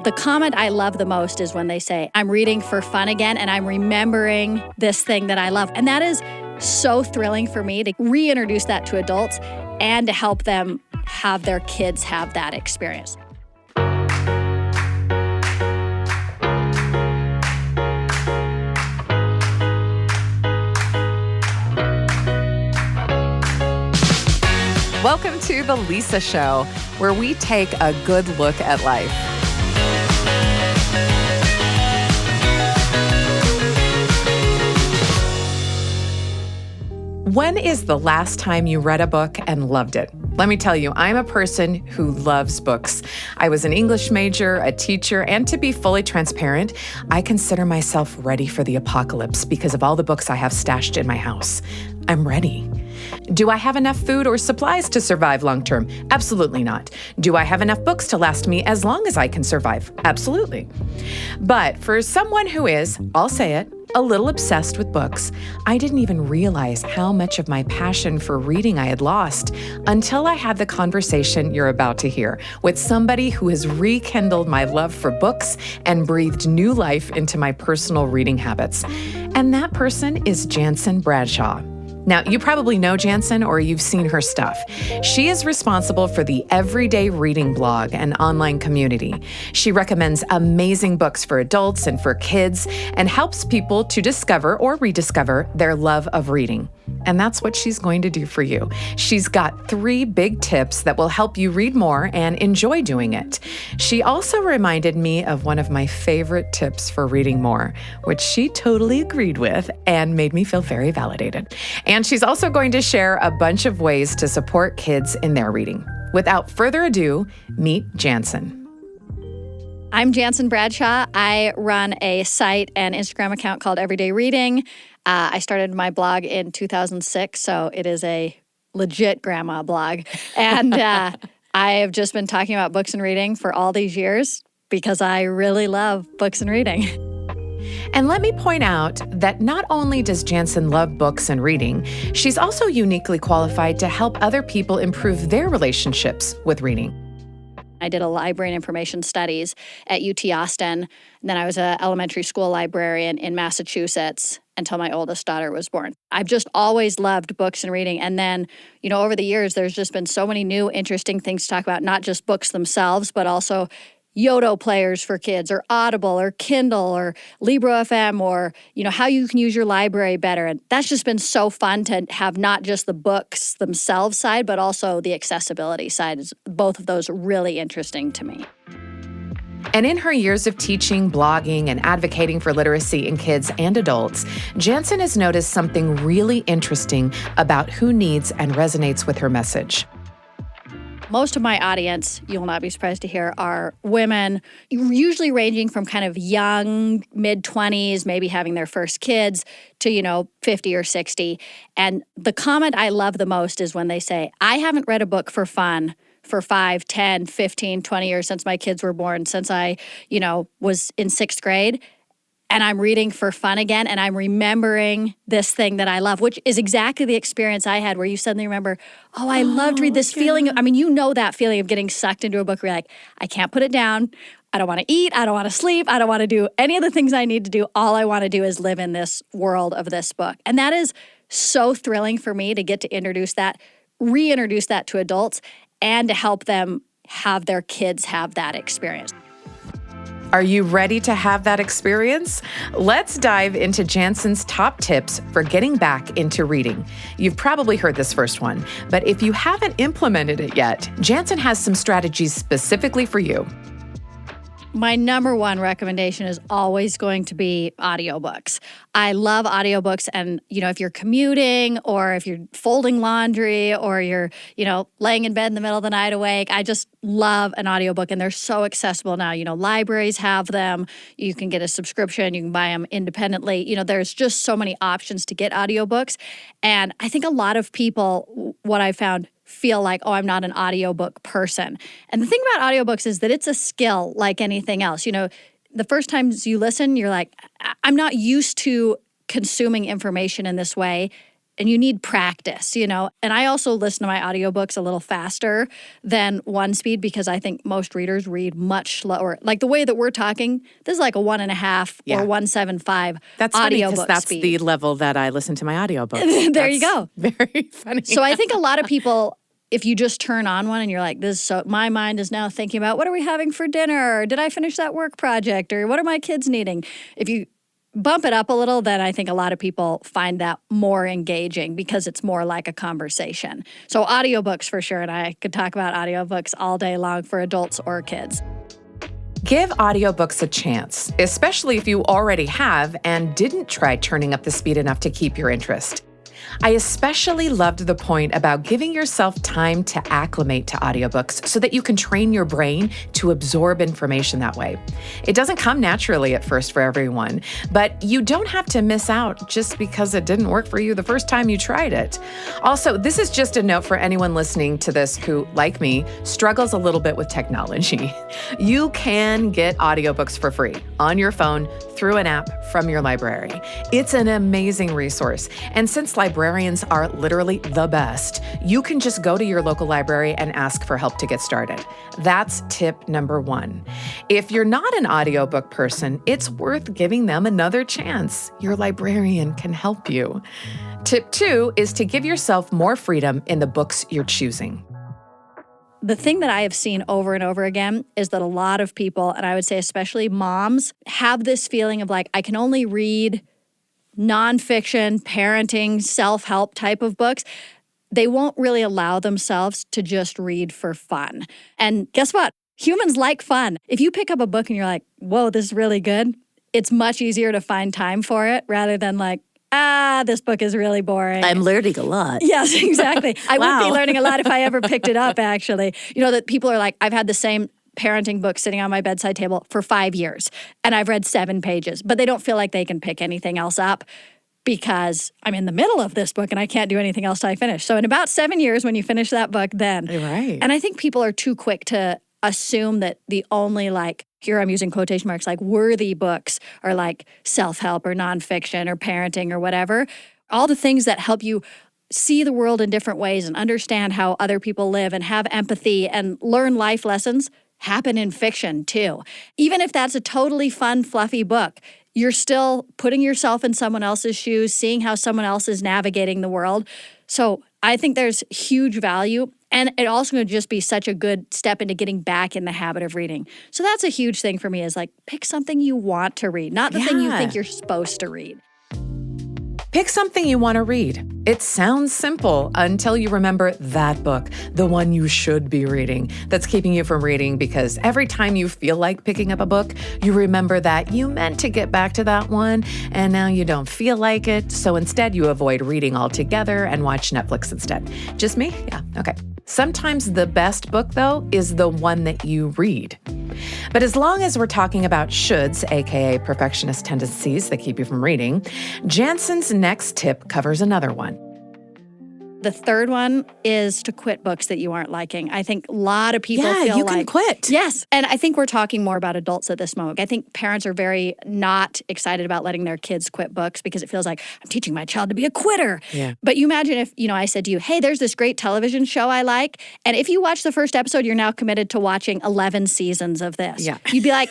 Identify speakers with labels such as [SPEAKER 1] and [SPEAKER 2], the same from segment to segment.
[SPEAKER 1] The comment I love the most is when they say, I'm reading for fun again, and I'm remembering this thing that I love. And that is so thrilling for me to reintroduce that to adults and to help them have their kids have that experience.
[SPEAKER 2] Welcome to The Lisa Show, where we take a good look at life. When is the last time you read a book and loved it? Let me tell you, I'm a person who loves books. I was an English major, a teacher, and to be fully transparent, I consider myself ready for the apocalypse because of all the books I have stashed in my house. I'm ready. Do I have enough food or supplies to survive long term? Absolutely not. Do I have enough books to last me as long as I can survive? Absolutely. But for someone who is, I'll say it, a little obsessed with books, I didn't even realize how much of my passion for reading I had lost until I had the conversation you're about to hear with somebody who has rekindled my love for books and breathed new life into my personal reading habits. And that person is Janssen Bradshaw. Now, you probably know Janssen or you've seen her stuff. She is responsible for the Everyday Reading blog and online community. She recommends amazing books for adults and for kids and helps people to discover or rediscover their love of reading. And that's what she's going to do for you. She's got 3 big tips that will help you read more and enjoy doing it. She also reminded me of one of my favorite tips for reading more, which she totally agreed with and made me feel very validated. And she's also going to share a bunch of ways to support kids in their reading. Without further ado, meet Janssen.
[SPEAKER 1] I'm Janssen Bradshaw. I run a site and Instagram account called Everyday Reading. I started my blog in 2006, so it is a legit grandma blog. And I have just been talking about books and reading for all these years because I really love books and reading.
[SPEAKER 2] And let me point out that not only does Janssen love books and reading, she's also uniquely qualified to help other people improve their relationships with reading.
[SPEAKER 1] I did a library and information studies at UT Austin. And then I was an elementary school librarian in Massachusetts until my oldest daughter was born. I've just always loved books and reading. And then, over the years, there's just been so many new, interesting things to talk about, not just books themselves, but also Yoto players for kids, or Audible, or Kindle, or Libro FM, or, how you can use your library better. And that's just been so fun to have not just the books themselves side, but also the accessibility side. Both of those really interesting to me.
[SPEAKER 2] And in her years of teaching, blogging, and advocating for literacy in kids and adults, Janssen has noticed something really interesting about who needs and resonates with her message.
[SPEAKER 1] Most of my audience, you'll not be surprised to hear, are women, usually ranging from kind of young, mid-20s, maybe having their first kids, to, 50 or 60. And the comment I love the most is when they say, I haven't read a book for fun for 5, 10, 15, 20 years since my kids were born, since I, was in 6th grade. And I'm reading for fun again, and I'm remembering this thing that I love, which is exactly the experience I had where you suddenly remember, I loved reading this feeling. I mean, that feeling of getting sucked into a book where you're like, I can't put it down. I don't want to eat. I don't want to sleep. I don't want to do any of the things I need to do. All I want to do is live in this world of this book. And that is so thrilling for me to get to reintroduce that to adults and to help them have their kids have that experience.
[SPEAKER 2] Are you ready to have that experience? Let's dive into Janssen's top tips for getting back into reading. You've probably heard this first one, but if you haven't implemented it yet, Janssen has some strategies specifically for you.
[SPEAKER 1] My number one recommendation is always going to be audiobooks. I love audiobooks, and, if you're commuting or if you're folding laundry or you're, laying in bed in the middle of the night awake, I just love an audiobook, and they're so accessible now. Libraries have them. You can get a subscription. You can buy them independently. There's just so many options to get audiobooks, and I think a lot of people, what I found, feel like, I'm not an audiobook person. And the thing about audiobooks is that it's a skill like anything else. The first times you listen, you're like, I'm not used to consuming information in this way. and you need practice, you know. And I also listen to my audiobooks a little faster than one speed because I think most readers read much slower. Like the way that we're talking, this is like a 1.5 or 1.75
[SPEAKER 3] That's funny because
[SPEAKER 1] audiobook
[SPEAKER 3] that's
[SPEAKER 1] speed.
[SPEAKER 3] the level that I listen to my audiobooks.
[SPEAKER 1] There you go.
[SPEAKER 3] Very funny.
[SPEAKER 1] So I think a lot of people, if you just turn on one and you're like, this is so, my mind is now thinking about what are we having for dinner? Or did I finish that work project? Or what are my kids needing? If you bump it up a little, then I think a lot of people find that more engaging because it's more like a conversation. So audiobooks for sure, and I could talk about audiobooks all day long for adults or kids.
[SPEAKER 2] Give audiobooks a chance, especially if you already have and didn't try turning up the speed enough to keep your interest. I especially loved the point about giving yourself time to acclimate to audiobooks so that you can train your brain to absorb information that way. It doesn't come naturally at first for everyone, but you don't have to miss out just because it didn't work for you the first time you tried it. Also, this is just a note for anyone listening to this who, like me, struggles a little bit with technology. You can get audiobooks for free on your phone through an app from your library. It's an amazing resource. And since librarians are literally the best, you can just go to your local library and ask for help to get started. That's tip number 1. If you're not an audiobook person, it's worth giving them another chance. Your librarian can help you. Tip 2 is to give yourself more freedom in the books you're choosing.
[SPEAKER 1] The thing that I have seen over and over again is that a lot of people, and I would say especially moms, have this feeling of like, I can only read nonfiction, parenting, self-help type of books. They won't really allow themselves to just read for fun. And guess what? Humans like fun. If you pick up a book and you're like, whoa, this is really good, it's much easier to find time for it rather than like, this book is really boring.
[SPEAKER 4] I'm learning a lot.
[SPEAKER 1] Yes, exactly. I would be
[SPEAKER 4] Wow.
[SPEAKER 1] learning a lot if I ever picked it up, actually. You know, that people are like, I've had the same parenting book sitting on my bedside table for 5 years, and I've read 7 pages, but they don't feel like they can pick anything else up because I'm in the middle of this book and I can't do anything else till I finish. So in about 7 years, when you finish that book, then.
[SPEAKER 3] Right.
[SPEAKER 1] And I think people are too quick to assume that the only here I'm using quotation marks, worthy books are like self-help or nonfiction or parenting or whatever. All the things that help you see the world in different ways and understand how other people live and have empathy and learn life lessons happen in fiction too. Even if that's a totally fun, fluffy book, you're still putting yourself in someone else's shoes, seeing how someone else is navigating the world. So I think there's huge value. And it also would just be such a good step into getting back in the habit of reading. So that's a huge thing for me is pick something you want to read, not the thing you think you're supposed to read.
[SPEAKER 2] Pick something you want to read. It sounds simple until you remember that book, the one you should be reading, that's keeping you from reading because every time you feel like picking up a book, you remember that you meant to get back to that one and now you don't feel like it. So instead you avoid reading altogether and watch Netflix instead. Just me? Yeah, okay. Sometimes the best book, though, is the one that you read. But as long as we're talking about shoulds, aka perfectionist tendencies that keep you from reading, Janssen's next tip covers another one.
[SPEAKER 1] The third one is to quit books that you aren't liking. I think a lot of people feel
[SPEAKER 3] you can quit.
[SPEAKER 1] Yes. And I think we're talking more about adults at this moment. I think parents are very not excited about letting their kids quit books because it feels like I'm teaching my child to be a quitter.
[SPEAKER 3] Yeah.
[SPEAKER 1] But you imagine if, I said to you, hey, there's this great television show I like. And if you watch the first episode, you're now committed to watching 11 seasons of this.
[SPEAKER 2] Yeah.
[SPEAKER 1] You'd be like,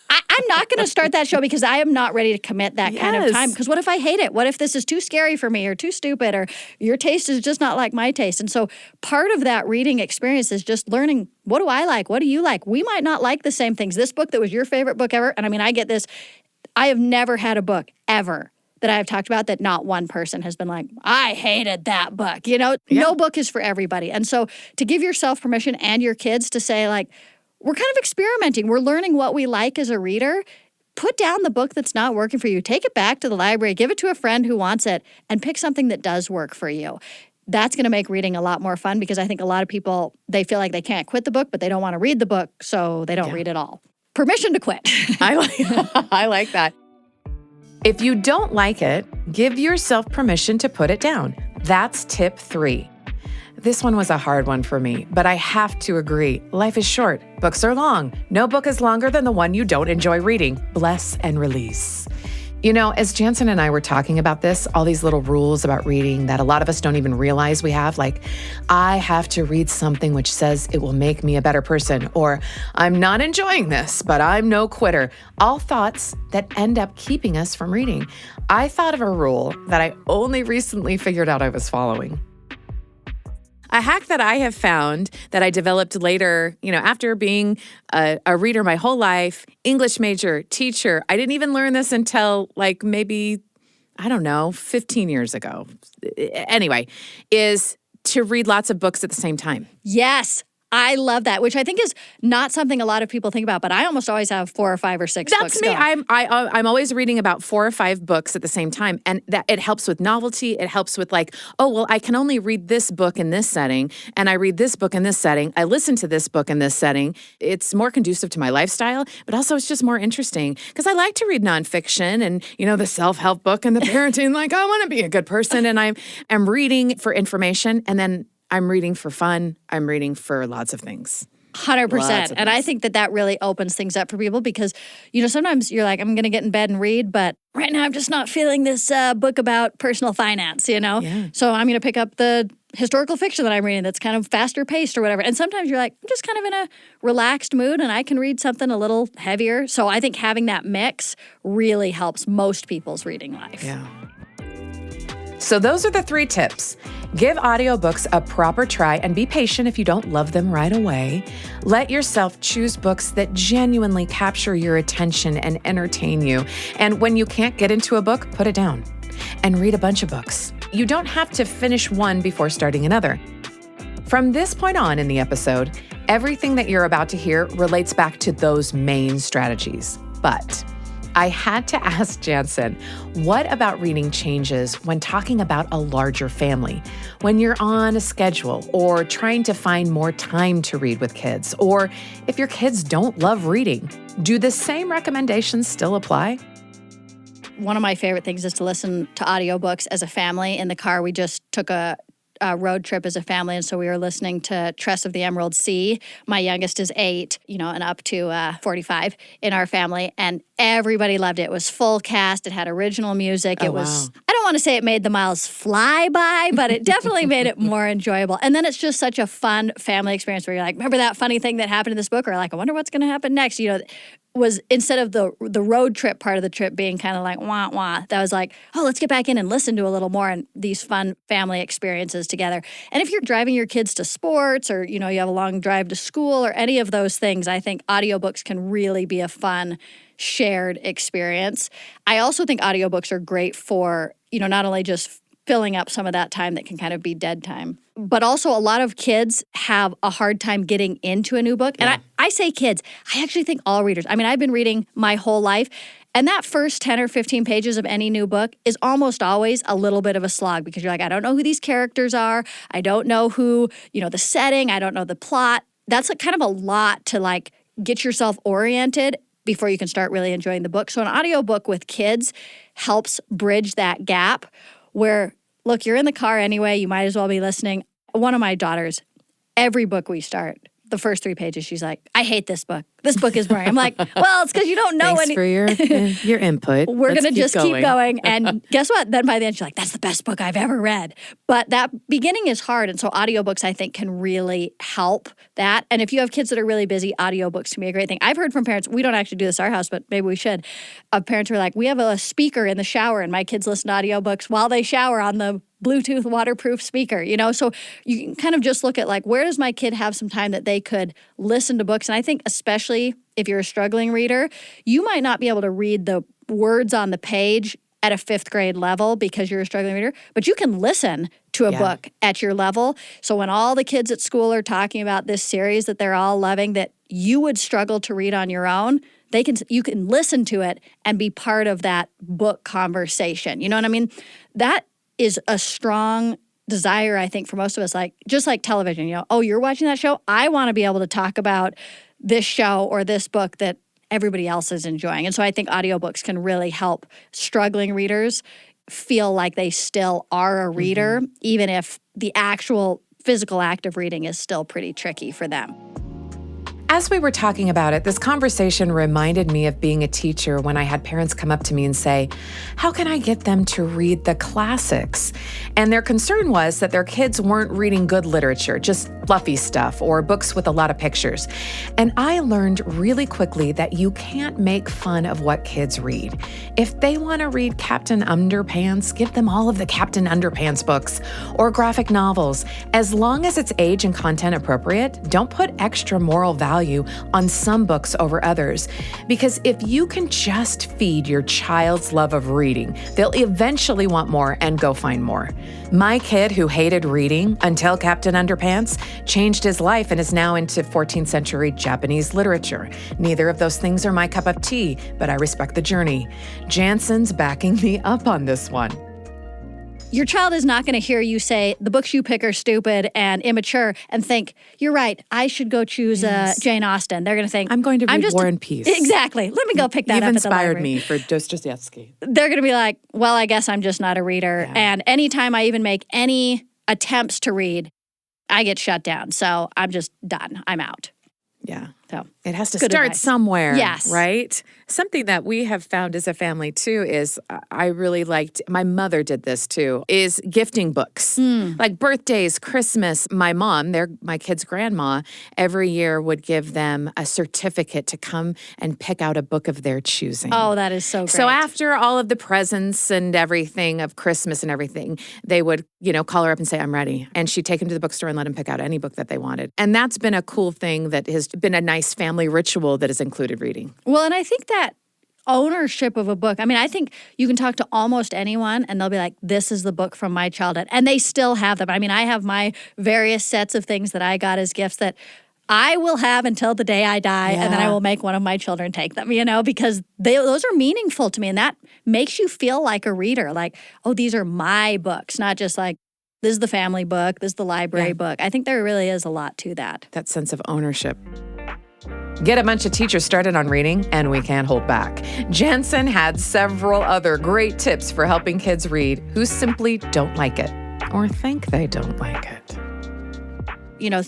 [SPEAKER 1] I'm not going to start that show because I am not ready to commit that kind of time. Because what if I hate it? What if this is too scary for me or too stupid or your taste is just not like my taste? And so part of that reading experience is just learning, what do I like? What do you like? We might not like the same things. This book that was your favorite book ever, and I get this. I have never had a book ever that I have talked about that not one person has been like, I hated that book. No book is for everybody. And so to give yourself permission and your kids to say we're kind of experimenting. We're learning what we like as a reader. Put down the book that's not working for you. Take it back to the library. Give it to a friend who wants it and pick something that does work for you. That's going to make reading a lot more fun because I think a lot of people, they feel like they can't quit the book, but they don't want to read the book, so they don't read it all. Permission to quit.
[SPEAKER 2] I like that. If you don't like it, give yourself permission to put it down. That's tip 3. This one was a hard one for me, but I have to agree. Life is short. Books are long. No book is longer than the one you don't enjoy reading. Bless and release. You know, as Janssen and I were talking about this, all these little rules about reading that a lot of us don't even realize we have, like, I have to read something which says it will make me a better person, or I'm not enjoying this, but I'm no quitter. All thoughts that end up keeping us from reading. I thought of a rule that I only recently figured out I was following.
[SPEAKER 3] A hack that I have found that I developed later, after being a reader my whole life, English major, teacher, I didn't even learn this until maybe, 15 years ago. Anyway, is to read lots of books at the same time.
[SPEAKER 1] Yes. I love that, which I think is not something a lot of people think about, but I almost always have 4 or 5 or 6 books.
[SPEAKER 3] That's me. I'm always reading about 4 or 5 books at the same time, and that it helps with novelty. It helps with I can only read this book in this setting, and I read this book in this setting. I listen to this book in this setting. It's more conducive to my lifestyle, but also it's just more interesting because I like to read nonfiction and the self-help book and the parenting. I want to be a good person, and I'm reading for information, and then I'm reading for fun. I'm reading for lots of things.
[SPEAKER 1] 100%. And I think that really opens things up for people because, sometimes you're like, I'm going to get in bed and read, but right now I'm just not feeling this book about personal finance,
[SPEAKER 3] Yeah.
[SPEAKER 1] So I'm going to pick up the historical fiction that I'm reading that's kind of faster paced or whatever. And sometimes you're like, I'm just kind of in a relaxed mood and I can read something a little heavier. So I think having that mix really helps most people's reading life.
[SPEAKER 3] Yeah.
[SPEAKER 2] So those are the 3 tips. Give audiobooks a proper try and be patient if you don't love them right away. Let yourself choose books that genuinely capture your attention and entertain you. And when you can't get into a book, put it down and read a bunch of books. You don't have to finish one before starting another. From this point on in the episode, everything that you're about to hear relates back to those main strategies. But I had to ask Janssen, what about reading changes when talking about a larger family? When you're on a schedule or trying to find more time to read with kids, or if your kids don't love reading, do the same recommendations still apply?
[SPEAKER 1] One of my favorite things is to listen to audiobooks as a family. In the car, we just took a road trip as a family, and so we were listening to Tress of the Emerald Sea. My youngest is 8, and up to 45 in our family, and everybody loved it. It was full cast. It had original music. It was, I don't want to say it made the miles fly by, but it definitely made it more enjoyable. And then it's just such a fun family experience where you're like, remember that funny thing that happened in this book? Or I wonder what's going to happen next. Was instead of the road trip part of the trip being kind of like wah wah, that was like, oh, let's get back in and listen to a little more and these fun family experiences together. And if you're driving your kids to sports or you have a long drive to school or any of those things, I think audiobooks can really be a fun shared experience. I also think audiobooks are great for not only just filling up some of that time that can kind of be dead time. But also a lot of kids have a hard time getting into a new book. And I say kids, I actually think all readers. I mean, I've been reading my whole life. And that first 10 or 15 pages of any new book is almost always a little bit of a slog because you're like, I don't know who these characters are. I don't know who, the setting. I don't know the plot. That's kind of a lot to get yourself oriented before you can start really enjoying the book. So an audiobook with kids helps bridge that gap where, look, you're in the car anyway, you might as well be listening. One of my daughters, every book we start, the first 3 pages, she's like, I hate this book. This book is boring. I'm like, well, it's because you don't know
[SPEAKER 3] Thanks for your input.
[SPEAKER 1] We're going to just keep going. And guess what? Then by the end, she's like, that's the best book I've ever read. But that beginning is hard. And so audiobooks, I think, can really help that. And if you have kids that are really busy, audiobooks can be a great thing. I've heard from parents, we don't actually do this at our house, but maybe we should, of parents who are like, we have a speaker in the shower and my kids listen to audiobooks while they shower on the Bluetooth waterproof speaker, So you can kind of just look at where does my kid have some time that they could listen to books? And I think especially if you're a struggling reader, you might not be able to read the words on the page at a 5th grade level because you're a struggling reader, but you can listen to a book at your level. So when all the kids at school are talking about this series that they're all loving that you would struggle to read on your own, you can listen to it and be part of that book conversation. You know what I mean? That is a strong desire, I think, for most of us, just like television, oh, you're watching that show? I want to be able to talk about this show or this book that everybody else is enjoying. And so I think audiobooks can really help struggling readers feel like they still are a reader, even if the actual physical act of reading is still pretty tricky for them.
[SPEAKER 2] As we were talking about it, this conversation reminded me of being a teacher when I had parents come up to me and say, how can I get them to read the classics? And their concern was that their kids weren't reading good literature, just fluffy stuff or books with a lot of pictures. And I learned really quickly that you can't make fun of what kids read. If they want to read Captain Underpants, give them all of the Captain Underpants books or graphic novels. As long as it's age and content appropriate, don't put extra moral value on some books over others. Because if you can just feed your child's love of reading, they'll eventually want more and go find more. My kid, who hated reading until Captain Underpants, changed his life and is now into 14th century Japanese literature. Neither of those things are my cup of tea, but I respect the journey. Janssen's backing me up on this one.
[SPEAKER 1] Your child is not going to hear you say the books you pick are stupid and immature and think, you're right, I should go choose Jane Austen. They're going to think,
[SPEAKER 3] I'm going to read War and Peace.
[SPEAKER 1] Exactly. Let me go pick that
[SPEAKER 3] You've
[SPEAKER 1] up at the library.
[SPEAKER 3] inspired me for Dostoevsky.
[SPEAKER 1] They're going to be like, well, I guess I'm just not a reader.
[SPEAKER 3] Yeah.
[SPEAKER 1] And anytime I even make any attempts to read, I get shut down. So I'm just done. I'm out.
[SPEAKER 3] Yeah.
[SPEAKER 1] So
[SPEAKER 3] it has to
[SPEAKER 1] good
[SPEAKER 3] start
[SPEAKER 1] advice.
[SPEAKER 3] somewhere.
[SPEAKER 1] Yes.
[SPEAKER 3] Right? Something that we have found as a family too is I really liked, my mother did this too, is gifting books. Like birthdays, Christmas. My mom, my kids' grandma, every year would give them a certificate to come and pick out a book of their choosing.
[SPEAKER 1] Oh, that is so great.
[SPEAKER 3] So after all of the presents and everything of Christmas and everything, they would, call her up and say, I'm ready. And she'd take them to the bookstore and let them pick out any book that they wanted. And that's been a cool thing that has been a nice family ritual that has included reading.
[SPEAKER 1] Well, and I think that ownership of a book, I think you can talk to almost anyone and they'll be like, this is the book from my childhood. And they still have them. I have my various sets of things that I got as gifts that I will have until the day I die, and then I will make one of my children take them, because those are meaningful to me. And that makes you feel like a reader, like, oh, these are my books, not just like, this is the family book, this is the library book. I think there really is a lot to that.
[SPEAKER 3] That sense of ownership.
[SPEAKER 2] Get a bunch of teachers started on reading, and we can't hold back. Janssen had several other great tips for helping kids read who simply don't like it or think they don't like it.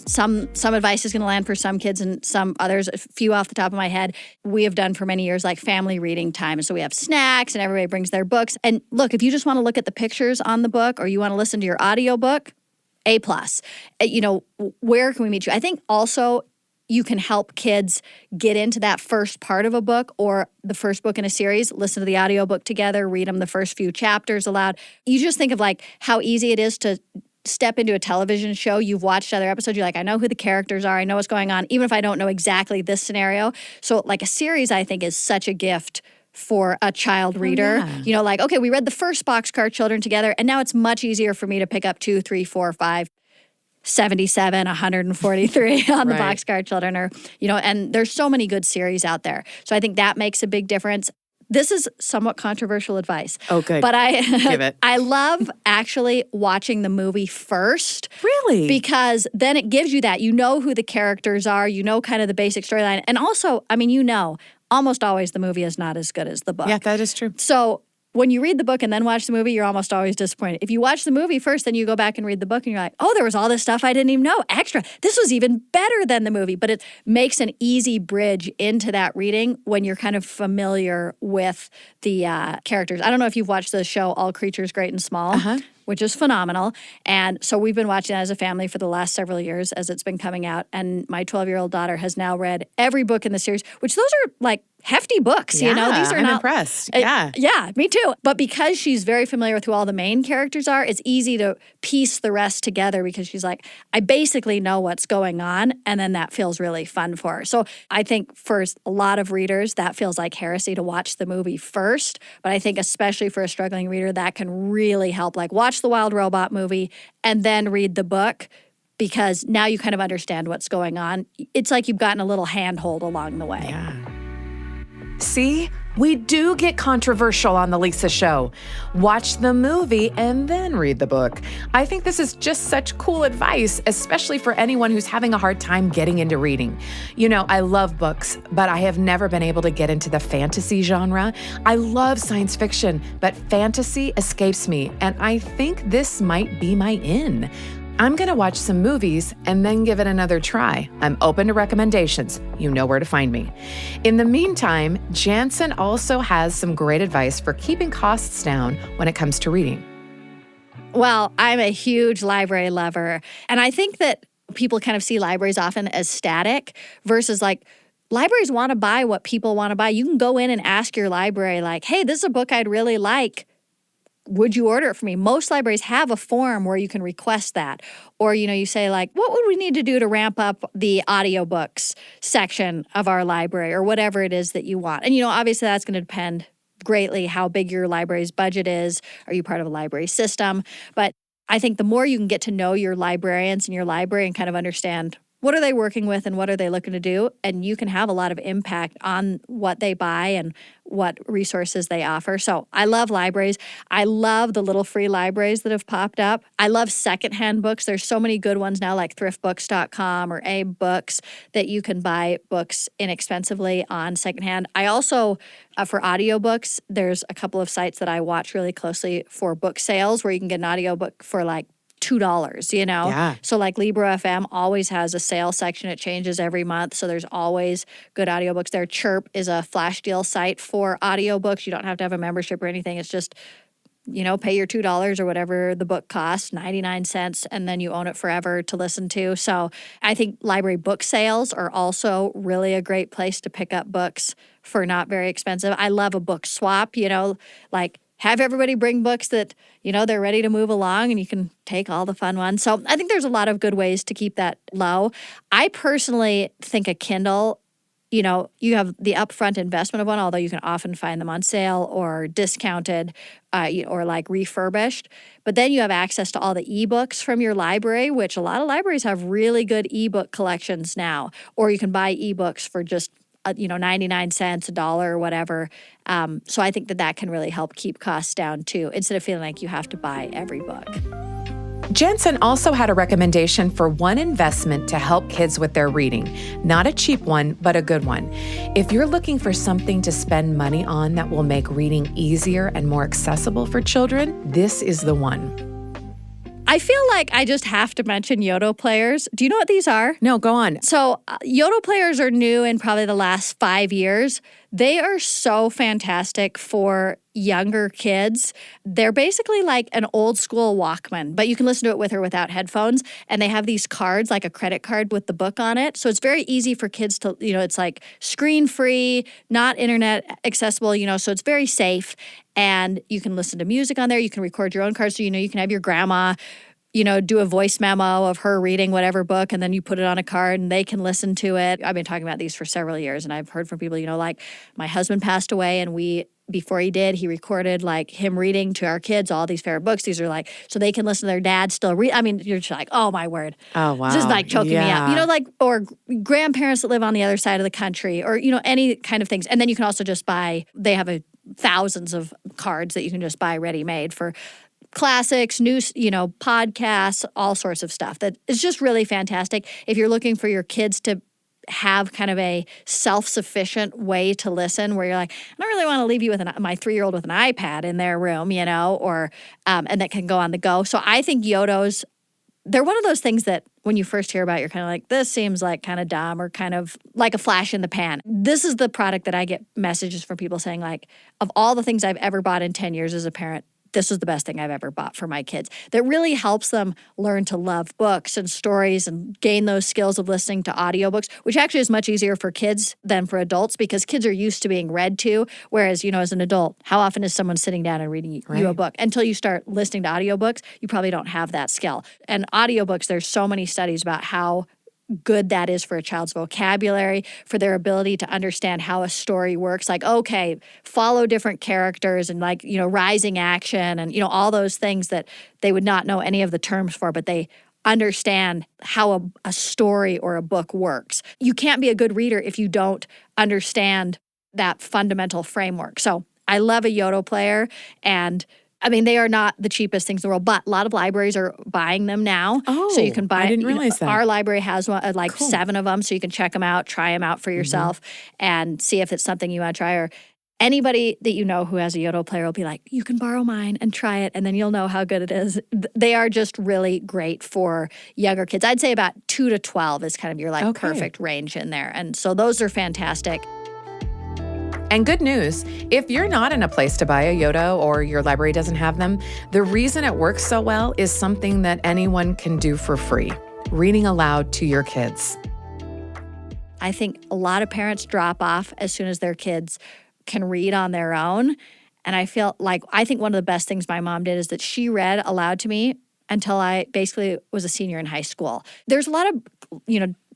[SPEAKER 1] Some advice is going to land for some kids and some others. A few off the top of my head, we have done for many years like family reading time. So we have snacks and everybody brings their books. And look, if you just want to look at the pictures on the book or you want to listen to your audiobook, A+. Where can we meet you? I think also you can help kids get into that first part of a book or the first book in a series, listen to the audiobook together, read them the first few chapters aloud. You just think of like how easy it is to step into a television show. You've watched other episodes. You're like, I know who the characters are. I know what's going on, even if I don't know exactly this scenario. So like a series, I think, is such a gift for a child reader. Like, okay, we read the first Boxcar Children together, and now it's much easier for me to pick up 2, 3, 4, 5, 77, 143 on the Boxcar Children, or, and there's so many good series out there. So I think that makes a big difference. This is somewhat controversial advice.
[SPEAKER 3] Oh, good.
[SPEAKER 1] But
[SPEAKER 3] Give it.
[SPEAKER 1] I love actually watching the movie first.
[SPEAKER 3] Really?
[SPEAKER 1] Because then it gives you that. You know who the characters are. You know kind of the basic storyline. And also, almost always the movie is not as good as the book.
[SPEAKER 3] Yeah, that is true.
[SPEAKER 1] So when you read the book and then watch the movie, you're almost always disappointed. If you watch the movie first, then you go back and read the book and you're like, oh, there was all this stuff I didn't even know. Extra. This was even better than the movie. But it makes an easy bridge into that reading when you're kind of familiar with the characters. I don't know if you've watched the show All Creatures Great and Small, which is phenomenal. And so we've been watching that as a family for the last several years as it's been coming out. And my 12-year-old daughter has now read every book in the series, which those are like hefty books, These are
[SPEAKER 3] I'm
[SPEAKER 1] not
[SPEAKER 3] impressed.
[SPEAKER 1] Yeah, me too. But because she's very familiar with who all the main characters are, it's easy to piece the rest together because she's like, I basically know what's going on, and then that feels really fun for her. So I think for a lot of readers, that feels like heresy to watch the movie first. But I think especially for a struggling reader, that can really help. Like watch the Wild Robot movie and then read the book, because now you kind of understand what's going on. It's like you've gotten a little handhold along the way.
[SPEAKER 3] Yeah.
[SPEAKER 2] See, we do get controversial on The Lisa Show. Watch the movie and then read the book. I think this is just such cool advice, especially for anyone who's having a hard time getting into reading. I love books, but I have never been able to get into the fantasy genre. I love science fiction, but fantasy escapes me, and I think this might be my in. I'm going to watch some movies and then give it another try. I'm open to recommendations. You know where to find me. In the meantime, Janssen also has some great advice for keeping costs down when it comes to reading.
[SPEAKER 1] Well, I'm a huge library lover. And I think that people kind of see libraries often as static versus like libraries want to buy what people want to buy. You can go in and ask your library like, hey, this is a book I'd really like. Would you order it for me? Most libraries have a form where you can request that. Or, you say like, what would we need to do to ramp up the audiobooks section of our library or whatever it is that you want? And, obviously that's going to depend greatly how big your library's budget is. Are you part of a library system? But I think the more you can get to know your librarians and your library and kind of understand what are they working with and what are they looking to do, and you can have a lot of impact on what they buy and what resources they offer. So I love libraries. I love the little free libraries that have popped up. I love secondhand books. There's so many good ones now like thriftbooks.com or Abe Books that you can buy books inexpensively on secondhand. I also, for audiobooks, there's a couple of sites that I watch really closely for book sales where you can get an audiobook for like $2,
[SPEAKER 2] Yeah.
[SPEAKER 1] So like Libra FM always has a sale section. It changes every month. So there's always good audiobooks there. Chirp is a flash deal site for audiobooks. You don't have to have a membership or anything. It's just, pay your $2 or whatever the book costs, 99 cents, and then you own it forever to listen to. So I think library book sales are also really a great place to pick up books for not very expensive. I love a book swap, like have everybody bring books that, they're ready to move along and you can take all the fun ones. So I think there's a lot of good ways to keep that low. I personally think a Kindle, you have the upfront investment of one, although you can often find them on sale or discounted or like refurbished. But then you have access to all the ebooks from your library, which a lot of libraries have really good ebook collections now. Or you can buy ebooks for just 99 cents, $1 or whatever. So I think that can really help keep costs down too, instead of feeling like you have to buy every book.
[SPEAKER 2] Janssen also had a recommendation for one investment to help kids with their reading. Not a cheap one, but a good one. If you're looking for something to spend money on that will make reading easier and more accessible for children, this is the one.
[SPEAKER 1] I feel like I just have to mention Yoto players. Do you know what these are?
[SPEAKER 3] No, go on.
[SPEAKER 1] So Yoto players are new in probably the last 5 years. They are so fantastic for younger kids. They're basically like an old school Walkman, but you can listen to it with or without headphones. And they have these cards, like a credit card with the book on it. So it's very easy for kids to, it's like screen free, not internet accessible, so it's very safe. And you can listen to music on there. You can record your own cards. So, you can have your grandma, do a voice memo of her reading whatever book, and then you put it on a card and they can listen to it. I've been talking about these for several years, and I've heard from people, like my husband passed away and before he did, he recorded like him reading to our kids all these favorite books. These are like, so they can listen to their dad still read. I mean, you're just like, oh my word.
[SPEAKER 2] Oh, wow.
[SPEAKER 1] This is like choking me up. Or grandparents that live on the other side of the country or, any kind of things. And then you can also just buy, they have thousands of cards that you can just buy ready-made for classics, news, podcasts, all sorts of stuff. That is just really fantastic. If you're looking for your kids to have kind of a self-sufficient way to listen where you're like, I don't really want to leave you with my 3-year-old with an iPad in their room, or and that can go on the go. So I think Yotos, they're one of those things that when you first hear about it, you're kind of like, this seems like kind of dumb or kind of like a flash in the pan. This is the product that I get messages from people saying like, of all the things I've ever bought in 10 years as a parent, this was the best thing I've ever bought for my kids. That really helps them learn to love books and stories and gain those skills of listening to audiobooks, which actually is much easier for kids than for adults because kids are used to being read to. Whereas, as an adult, how often is someone sitting down and reading you a book? Until you start listening to audiobooks, you probably don't have that skill. And audiobooks, there's so many studies about how good that is for a child's vocabulary, for their ability to understand how a story works. Like, okay, follow different characters and rising action and, all those things that they would not know any of the terms for, but they understand how a story or a book works. You can't be a good reader if you don't understand that fundamental framework. So I love a Yoto player, and they are not the cheapest things in the world, but a lot of libraries are buying them now.
[SPEAKER 2] Oh,
[SPEAKER 1] so you can buy.
[SPEAKER 2] I didn't realize that.
[SPEAKER 1] Our library has one,
[SPEAKER 2] Cool.
[SPEAKER 1] 7 of them, so you can check them out, try them out for yourself, and see if it's something you want to try. Or Anybody that you know who has a Yoto player will be like, you can borrow mine and try it, and then you'll know how good it is. They are just really great for younger kids. I'd say about 2 to 12 is kind of your perfect range in there. And so those are fantastic.
[SPEAKER 2] And good news, if you're not in a place to buy a Yoto or your library doesn't have them, the reason it works so well is something that anyone can do for free, reading aloud to your kids.
[SPEAKER 1] I think a lot of parents drop off as soon as their kids can read on their own. And I think one of the best things my mom did is that she read aloud to me until I basically was a senior in high school. There's a lot of,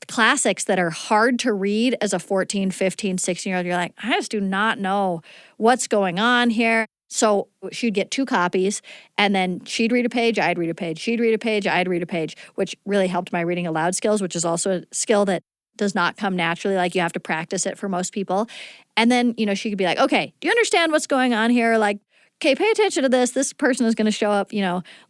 [SPEAKER 1] classics that are hard to read as a 14, 15, 16-year-old. You're like, I just do not know what's going on here. So she'd get 2 copies, and then she'd read a page, I'd read a page. She'd read a page, I'd read a page, which really helped my reading aloud skills, which is also a skill that does not come naturally. Like, you have to practice it for most people. And then, she could be like, okay, do you understand what's going on here? Like, okay, pay attention to this. This person is going to show up,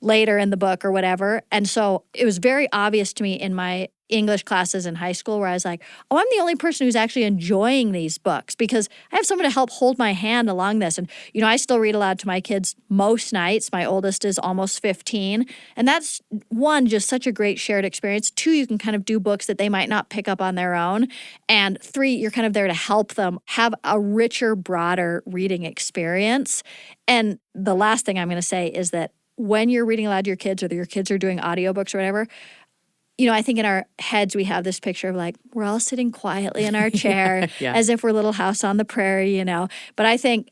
[SPEAKER 1] later in the book or whatever. And so it was very obvious to me in my English classes in high school where I was like, oh, I'm the only person who's actually enjoying these books because I have someone to help hold my hand along this. And, I still read aloud to my kids most nights. My oldest is almost 15. And that's, 1, just such a great shared experience. 2, you can kind of do books that they might not pick up on their own. And 3, you're kind of there to help them have a richer, broader reading experience. And the last thing I'm going to say is that when you're reading aloud to your kids, or your kids are doing audiobooks or whatever, I think in our heads we have this picture of like, we're all sitting quietly in our chair as if we're Little House on the Prairie, But I think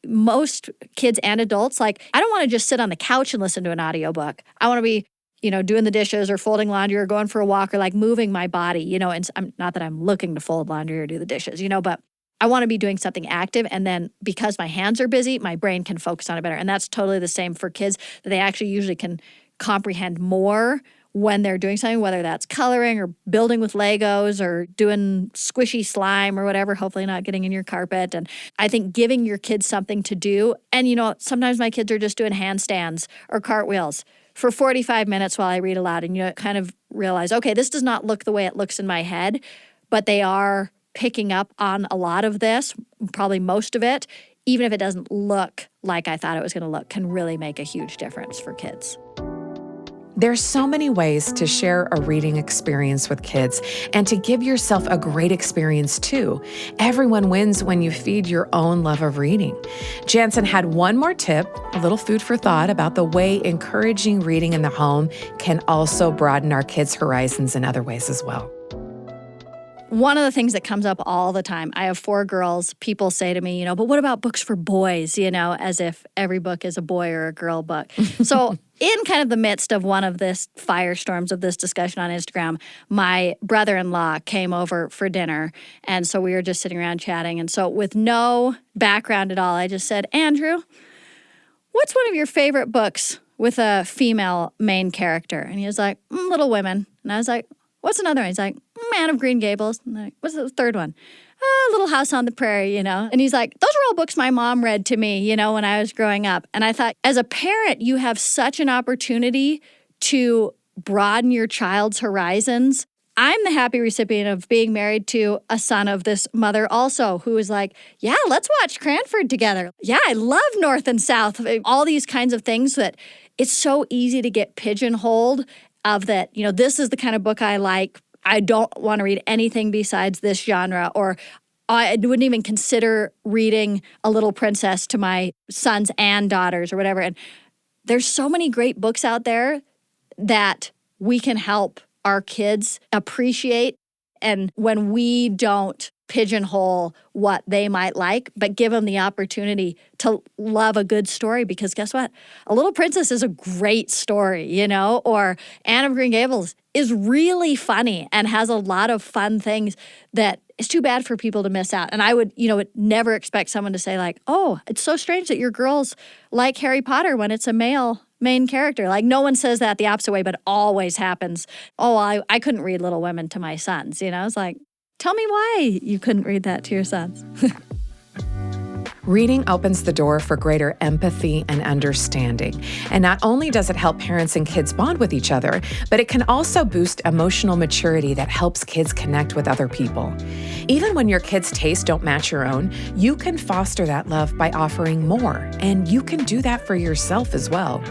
[SPEAKER 1] most kids and adults, I don't want to just sit on the couch and listen to an audiobook. I want to be, doing the dishes or folding laundry or going for a walk or moving my body, and I'm not that I'm looking to fold laundry or do the dishes, but I want to be doing something active. And then because my hands are busy, my brain can focus on it better. And that's totally the same for kids, that they actually usually can comprehend more when they're doing something, whether that's coloring or building with Legos or doing squishy slime or whatever, hopefully not getting in your carpet. And I think giving your kids something to do, and sometimes my kids are just doing handstands or cartwheels for 45 minutes while I read aloud, and kind of realize, okay, this does not look the way it looks in my head, but they are picking up on a lot of this, probably most of it, even if it doesn't look like I thought it was going to look, can really make a huge difference for kids.
[SPEAKER 2] There's so many ways to share a reading experience with kids and to give yourself a great experience too. Everyone wins when you feed your own love of reading. Janssen had one more tip, a little food for thought about the way encouraging reading in the home can also broaden our kids' horizons in other ways as well.
[SPEAKER 1] One of the things that comes up all the time, I have 4 girls, people say to me, but what about books for boys, as if every book is a boy or a girl book. So in kind of the midst of one of this firestorms of this discussion on Instagram, my brother-in-law came over for dinner. And so we were just sitting around chatting. And so with no background at all, I just said, Andrew, what's one of your favorite books with a female main character? And he was like, Little Women. And I was like, what's another one? He's like, Man of Green Gables. And I'm like, what's the third one? Little House on the Prairie, And he's like, those are all books my mom read to me, when I was growing up. And I thought, as a parent, you have such an opportunity to broaden your child's horizons. I'm the happy recipient of being married to a son of this mother also, who was like, yeah, let's watch Cranford together. Yeah, I love North and South. All these kinds of things that it's so easy to get pigeonholed of that, this is the kind of book I like. I don't want to read anything besides this genre, or I wouldn't even consider reading A Little Princess to my sons and daughters or whatever. And there's so many great books out there that we can help our kids appreciate. And when we don't pigeonhole what they might like, but give them the opportunity to love a good story, because guess what? A Little Princess is a great story, or Anne of Green Gables is really funny and has a lot of fun things that it's too bad for people to miss out. And I would, would never expect someone to say like, oh, it's so strange that your girls like Harry Potter when it's a male main character. Like, no one says that the opposite way, but it always happens. Oh, I couldn't read Little Women to my sons, It's like, tell me why you couldn't read that to your sons.
[SPEAKER 2] Reading opens the door for greater empathy and understanding. And not only does it help parents and kids bond with each other, but it can also boost emotional maturity that helps kids connect with other people. Even when your kids' tastes don't match your own, you can foster that love by offering more, and you can do that for yourself as well.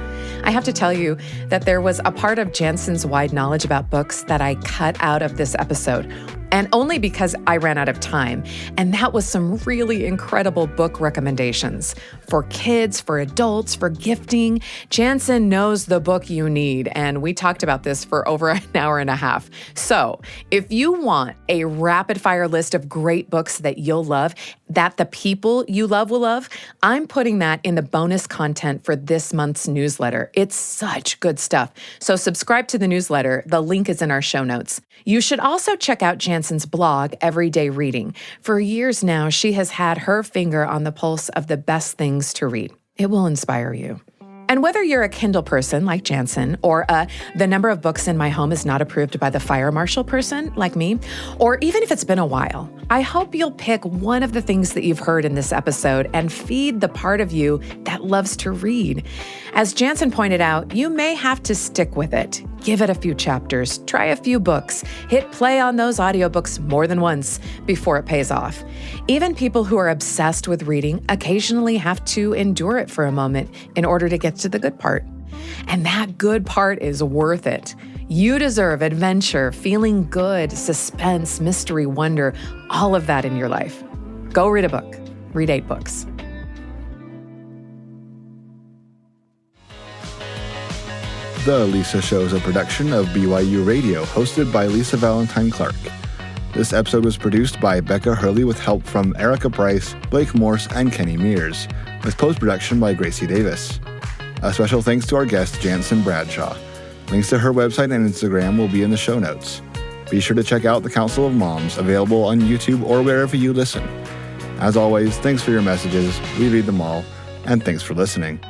[SPEAKER 2] I have to tell you that there was a part of Janssen's wide knowledge about books that I cut out of this episode, and only because I ran out of time. And that was some really incredible book recommendations. For kids, for adults, for gifting, Janssen knows the book you need, and we talked about this for over an hour and a half. So if you want a rapid-fire list of great books that you'll love, that the people you love will love, I'm putting that in the bonus content for this month's newsletter. It's such good stuff. So subscribe to the newsletter. The link is in our show notes. You should also check out Janssen's blog, Everyday Reading. For years now, she has had her finger on the pulse of the best things to read. It will inspire you. And whether you're a Kindle person like Janssen, or the number of books in my home is not approved by the fire marshal person like me, or even if it's been a while, I hope you'll pick one of the things that you've heard in this episode and feed the part of you that loves to read. As Janssen pointed out, you may have to stick with it. Give it a few chapters, try a few books, hit play on those audiobooks more than once before it pays off. Even people who are obsessed with reading occasionally have to endure it for a moment in order to get to the good part. And that good part is worth it. You deserve adventure, feeling good, suspense, mystery, wonder, all of that in your life. Go read a book. Read 8 books.
[SPEAKER 4] The Lisa Show is a production of BYU Radio, hosted by Lisa Valentine Clark. This episode was produced by Becca Hurley with help from Erica Price, Blake Morse, and Kenny Mears, with post-production by Gracie Davis. A special thanks to our guest, Janssen Bradshaw. Links to her website and Instagram will be in the show notes. Be sure to check out the Council of Moms, available on YouTube or wherever you listen. As always, thanks for your messages. We read them all, and thanks for listening.